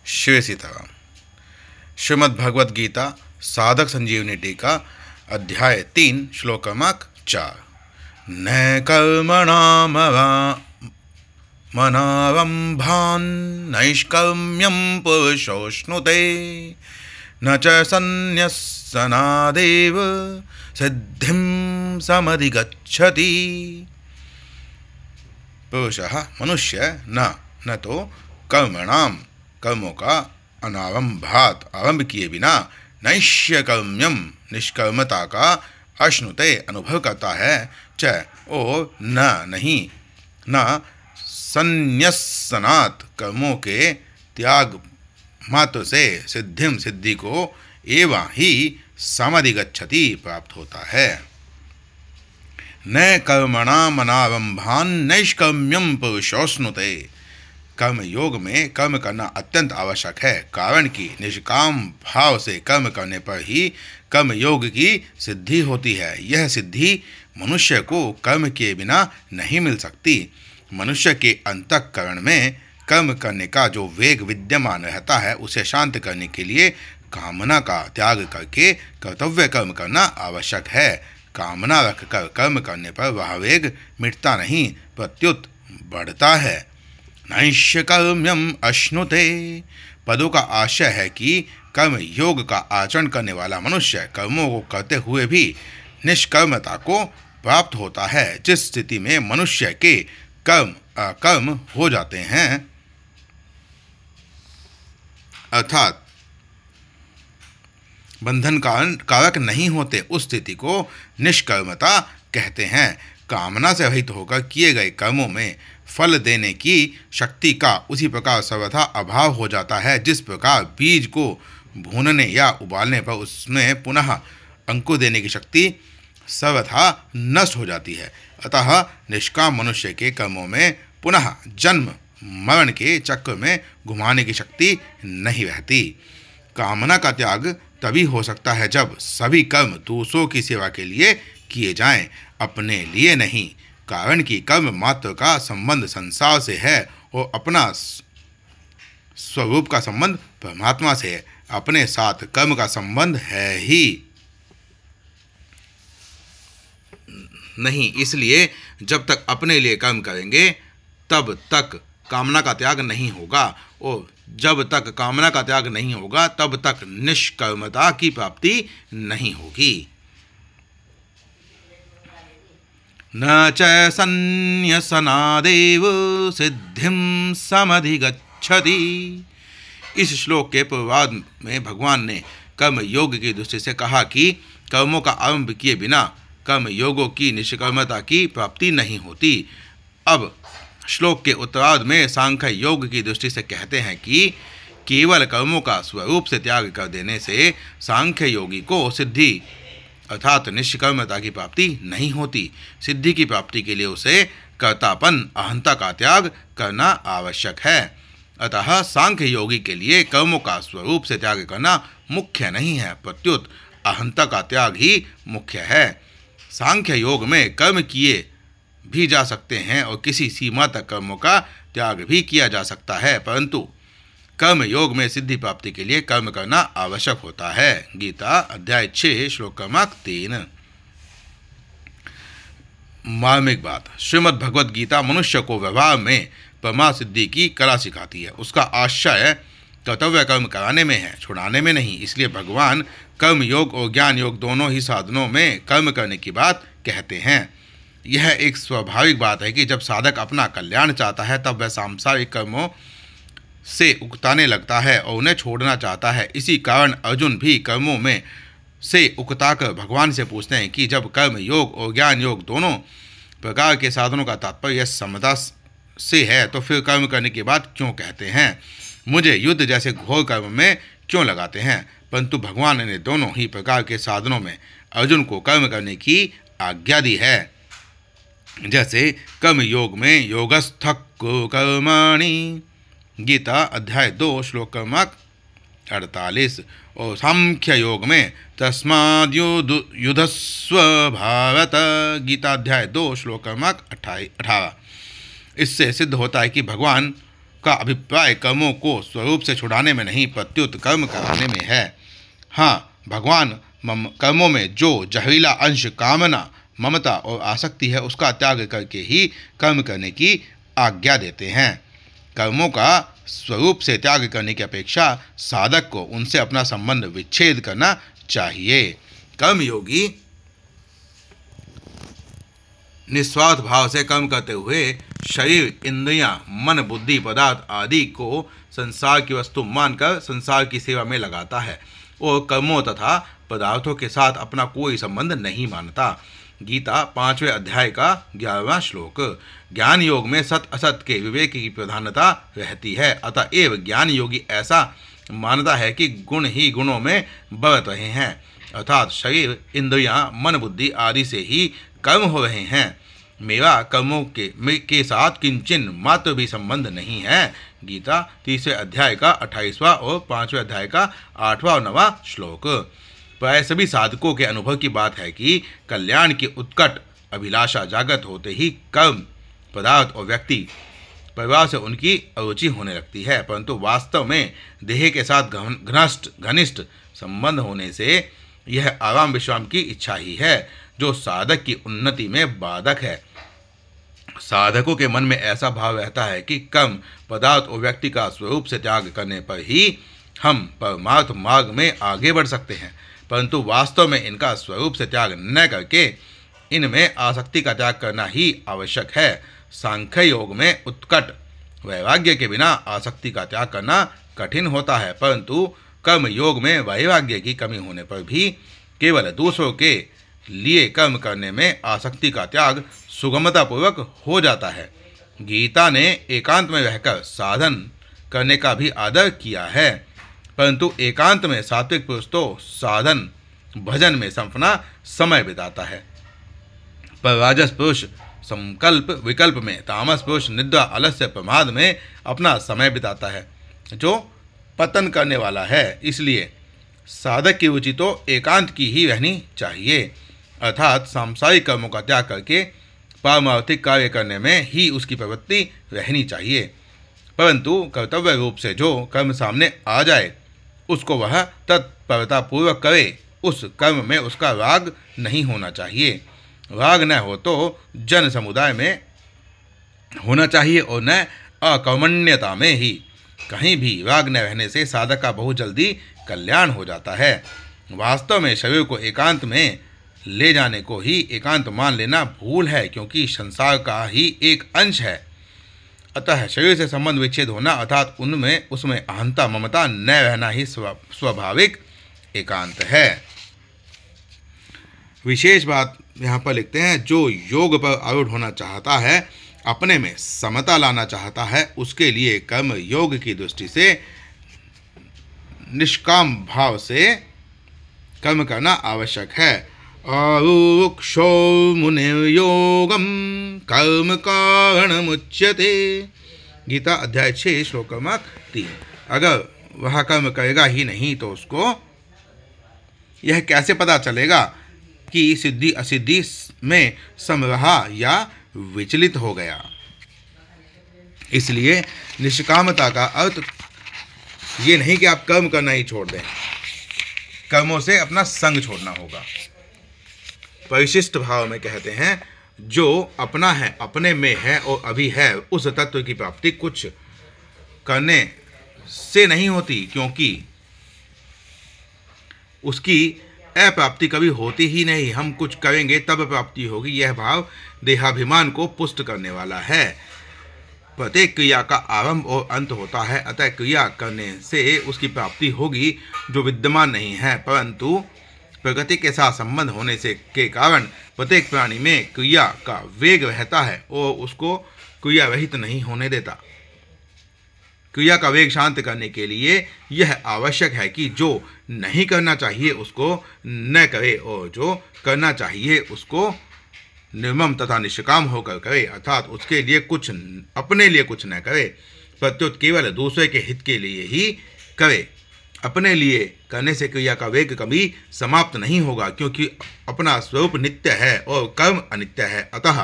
शिवेसीता श्रीमद्भगवद गीता साधक संजीवनी टीका अध्याय 3 श्लोक क्रमांक 4। न कर्मणामनावम्भान् नैष्कर्म्यं पुरुषोऽश्नुते न च सन्न्यस्सनादेव सिद्धिं समधिगच्छति। पुरुषः मनुष्य न तो कर्मणाम कर्मों का अनावम्भात आरंभ किए बिना नैष्य कर्म्यम निष्कर्मता का अश्नुते अनुभव करता है च और नहीं न संन्यसनात् कर्मों के त्याग मात्र से सिद्धि को एवं ही समधिगच्छति प्राप्त होता है। न कर्मणामनारंभान् नैष्कर्म्यं पुरुषोऽश्नुते। कर्म योग में कर्म करना अत्यंत आवश्यक है, कारण कि निष्काम भाव से कर्म करने पर ही कर्म योग की सिद्धि होती है। यह सिद्धि मनुष्य को कर्म किए बिना नहीं मिल सकती। मनुष्य के अंतःकरण में कर्म करने का जो वेग विद्यमान रहता है उसे शांत करने के लिए कामना का त्याग करके कर्तव्य कर्म करना आवश्यक है। कामना रखकर कर्म करने पर वह वेग मिटता नहीं, प्रत्युत बढ़ता है। नैष्य कर्म्यम अश्नुते। पदों का आशय है कि कर्म योग का आचरण करने वाला मनुष्य कर्मों को करते हुए भी निष्कर्मता को प्राप्त होता है, जिस स्थिति में मनुष्य के कर्म अकर्म हो जाते हैं, अर्थात बंधन कारक नहीं होते, उस स्थिति को निष्कर्मता कहते हैं। कामना से रहित होकर किए गए कर्मों में फल देने की शक्ति का उसी प्रकार सर्वथा अभाव हो जाता है, जिस प्रकार बीज को भूनने या उबालने पर उसमें पुनः अंकुर देने की शक्ति सर्वथा नष्ट हो जाती है। अतः निष्काम मनुष्य के कर्मों में पुनः जन्म मरण के चक्र में घुमाने की शक्ति नहीं रहती। कामना का त्याग तभी हो सकता है जब सभी कर्म दूसरों की सेवा के लिए किए जाएं, अपने लिए नहीं। कारण कि कर्म मात्र का संबंध संसार से है और अपना स्वरूप का संबंध परमात्मा से है। अपने साथ कर्म का संबंध है ही नहीं, इसलिए जब तक अपने लिए कर्म करेंगे तब तक कामना का त्याग नहीं होगा, और जब तक कामना का त्याग नहीं होगा तब तक निष्कर्मता की प्राप्ति नहीं होगी। न च सन्न्यसनादेव सिद्धिं समधिगच्छति। इस श्लोक के पूर्वार्ध में भगवान ने कर्म योग की दृष्टि से कहा कि कर्मों का आरंभ किए बिना कर्म योगों की निष्कर्मता की प्राप्ति नहीं होती। अब श्लोक के उत्तरार्ध में सांख्य योग की दृष्टि से कहते हैं कि केवल कर्मों का स्वरूप से त्याग कर देने से सांख्य योगी को सिद्धि अर्थात निष्कर्मता की प्राप्ति नहीं होती। सिद्धि की प्राप्ति के लिए उसे कर्तापन अहंता का त्याग करना आवश्यक है। अतः सांख्य योगी के लिए कर्मों का स्वरूप से त्याग करना मुख्य नहीं है, प्रत्युत अहंता का त्याग ही मुख्य है। सांख्य योग में कर्म किए भी जा सकते हैं और किसी सीमा तक कर्मों का त्याग भी किया जा सकता है, परंतु कर्म योग में सिद्धि प्राप्ति के लिए कर्म करना आवश्यक होता है। गीता अध्याय 6 श्लोक क्रमांक 3। मार्मिक बात। श्रीमद् भगवद गीता मनुष्य को व्यवहार में परमा सिद्धि की कला सिखाती है। उसका आशय कर्तव्य कर्म कराने में है, छुड़ाने में नहीं। इसलिए भगवान कर्म योग और ज्ञान योग दोनों ही साधनों में कर्म करने की बात कहते हैं। यह एक स्वाभाविक बात है कि जब साधक अपना कल्याण चाहता है तब वह सांसारिक कर्मों से उकताने लगता है और उन्हें छोड़ना चाहता है। इसी कारण अर्जुन भी कर्मों में से उकताकर भगवान से पूछते हैं कि जब कर्म योग और ज्ञान योग दोनों प्रकार के साधनों का तात्पर्य समता से है तो फिर कर्म करने के बाद क्यों कहते हैं, मुझे युद्ध जैसे घोर कर्म में क्यों लगाते हैं। परंतु भगवान ने दोनों ही प्रकार के साधनों में अर्जुन को कर्म करने की आज्ञा दी है। जैसे कर्म योग में योगस्थः कुरु कर्माणि, गीता अध्याय 2 श्लोक क्रमांक 48, और सांख्य योग में तस्माद् युधस्व भारत, गीता अध्याय 2 श्लोक क्रमांक 18। इससे सिद्ध होता है कि भगवान का अभिप्राय कर्मों को स्वरूप से छुड़ाने में नहीं प्रत्युत कर्म कराने में है। हाँ, भगवान कर्मों में जो जहरीला अंश कामना, ममता और आसक्ति है उसका त्याग करके ही कर्म करने की आज्ञा देते हैं। कर्मों का स्वरूप से त्याग करने की अपेक्षा साधक को उनसे अपना संबंध विच्छेद करना चाहिए। कर्मयोगी निस्वार्थ भाव से कर्म करते हुए शरीर, इंद्रियां, मन, बुद्धि, पदार्थ आदि को संसार की वस्तु मानकर संसार की सेवा में लगाता है और कर्मों तथा पदार्थों के साथ अपना कोई संबंध नहीं मानता। गीता 5वें अध्याय का 11वां श्लोक। ज्ञान योग में सत असत के विवेक की प्रधानता रहती है, अतएव ज्ञान योगी ऐसा मानता है कि गुण ही गुणों में बरत रहे हैं, अर्थात शरीर, इंद्रियां, मन, बुद्धि आदि से ही कर्म हो रहे हैं। मेरा कर्मों के साथ किंचन मात्र भी संबंध नहीं है। गीता 3वें अध्याय का 28वां और 5वें अध्याय का 8वां और 9वां श्लोक। प्राय सभी साधकों के अनुभव की बात है कि कल्याण की उत्कट अभिलाषा जागृत होते ही कर्म, पदार्थ और व्यक्ति परिवार से उनकी अरुचि होने लगती है, परंतु वास्तव में देह के साथ घनिष्ठ संबंध होने से यह आराम विश्राम की इच्छा ही है जो साधक की उन्नति में बाधक है। साधकों के मन में ऐसा भाव रहता है कि कर्म, पदार्थ और व्यक्ति का स्वरूप से त्याग करने पर ही हम परमार्थ मार्ग में आगे बढ़ सकते हैं, परंतु वास्तव में इनका स्वरूप से त्याग न करके इनमें आसक्ति का त्याग करना ही आवश्यक है। सांख्य योग में उत्कट वैराग्य के बिना आसक्ति का त्याग करना कठिन होता है, परंतु कर्म योग में वैराग्य की कमी होने पर भी केवल दूसरों के लिए कर्म करने में आसक्ति का त्याग सुगमतापूर्वक हो जाता है। गीता ने एकांत में रहकर साधन करने का भी आदर किया है, परंतु एकांत में सात्विक पुरुष तो साधन भजन में संपना समय बिताता है, पर राजस पुरुष संकल्प विकल्प में, तामस पुरुष निद्रा, आलस्य, प्रमाद में अपना समय बिताता है, जो पतन करने वाला है। इसलिए साधक की रुचि तो एकांत की ही रहनी चाहिए, अर्थात सांसारिक कर्मों का त्याग करके पारमार्थिक कार्य करने में ही उसकी प्रवृत्ति रहनी चाहिए। परंतु कर्तव्य रूप से जो कर्म सामने आ जाए उसको वह तत्परतापूर्वक करे, उस कर्म में उसका राग नहीं होना चाहिए। राग न हो तो जन समुदाय में होना चाहिए और न अकर्मण्यता में ही। कहीं भी राग न रहने से साधक का बहुत जल्दी कल्याण हो जाता है। वास्तव में शरीर को एकांत में ले जाने को ही एकांत मान लेना भूल है, क्योंकि संसार का ही एक अंश है। अतः शरीर से संबंध विच्छेद होना अर्थात उसमें अहंता ममता न रहना ही स्वाभाविक एकांत है। विशेष बात यहाँ पर लिखते हैं, जो योग पर आरूढ़ होना चाहता है, अपने में समता लाना चाहता है, उसके लिए कर्म योग की दृष्टि से निष्काम भाव से कर्म करना आवश्यक है। आरुक्षो मुनिर्योगम कर्म कारणमुच्यते। गीता अध्याय 6 श्लोक क्रमांक 3। अगर वह कर्म करेगा ही नहीं तो उसको यह कैसे पता चलेगा कि सिद्धि असिद्धि में सम रहा या विचलित हो गया। इसलिए निष्कामता का अर्थ ये नहीं कि आप कर्म करना ही छोड़ दें, कर्मों से अपना संग छोड़ना होगा। परिशिष्ट भाव में कहते हैं, जो अपना है, अपने में है और अभी है, उस तत्व की प्राप्ति कुछ करने से नहीं होती, क्योंकि उसकी अप्राप्ति कभी होती ही नहीं। हम कुछ करेंगे तब प्राप्ति होगी, यह भाव देहाभिमान को पुष्ट करने वाला है। प्रत्येक क्रिया का आरंभ और अंत होता है, अतः क्रिया करने से उसकी प्राप्ति होगी जो विद्यमान नहीं है, परंतु प्रकृति के साथ संबंध होने से के कारण प्रत्येक प्राणी में क्रिया का वेग रहता है और उसको क्रिया रहित नहीं होने देता। क्रिया का वेग शांत करने के लिए यह आवश्यक है कि जो नहीं करना चाहिए उसको न करे और जो करना चाहिए उसको निर्मम तथा निष्काम होकर करे, अर्थात उसके लिए कुछ, अपने लिए कुछ न करे, प्रत्युत केवल दूसरे के हित के लिए ही करे। अपने लिए करने से क्रिया का वेग कभी समाप्त नहीं होगा, क्योंकि अपना स्वरूप नित्य है और कर्म अनित्य है। अतः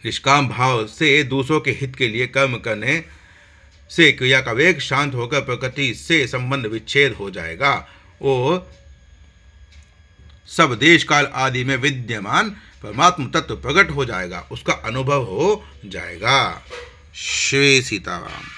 निष्काम भाव से दूसरों के हित के लिए कर्म करने से क्रिया का वेग शांत होकर प्रकृति से संबंध विच्छेद हो जाएगा और सब देश काल आदि में विद्यमान परमात्म तत्व प्रकट हो जाएगा, उसका अनुभव हो जाएगा। श्री सीताराम।